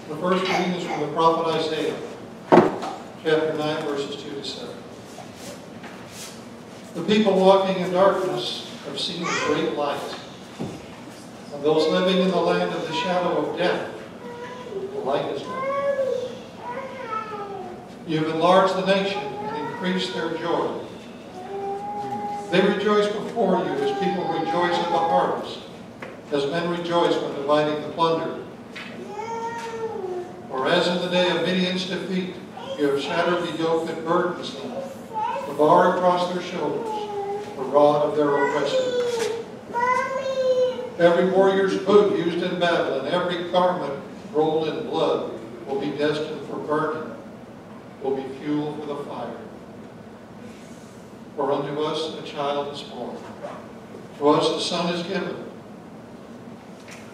The first reading is from the prophet Isaiah, chapter 9, verses 2 to 7. The people walking in darkness have seen a great light, and those living in the land of the shadow of death, the light has come. You have enlarged the nation and increased their joy. They rejoice before you as people rejoice at the harvest, as men rejoice when dividing the plunder. For as in the day of Midian's defeat, you have shattered the yoke that burdens them, the bar across their shoulders, the rod of their oppressor. Every warrior's boot used in battle and every garment rolled in blood will be destined for burning, will be fuel for the fire. For unto us a child is born, to us a son is given,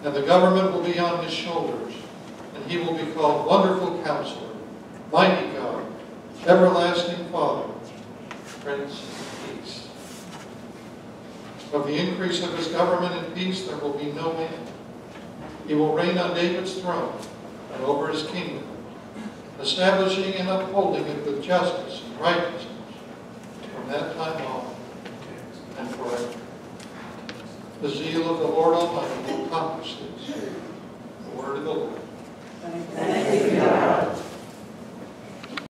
and the government will be on his shoulders, and he will be called Wonderful Counselor, Mighty God, Everlasting Father, Prince of Peace. Of the increase of his government and peace there will be no end. He will reign on David's throne and over his kingdom, establishing and upholding it with justice and righteousness from that time on and forever. The zeal of the Lord Almighty will accomplish this. The word of the Lord. Thank you, God.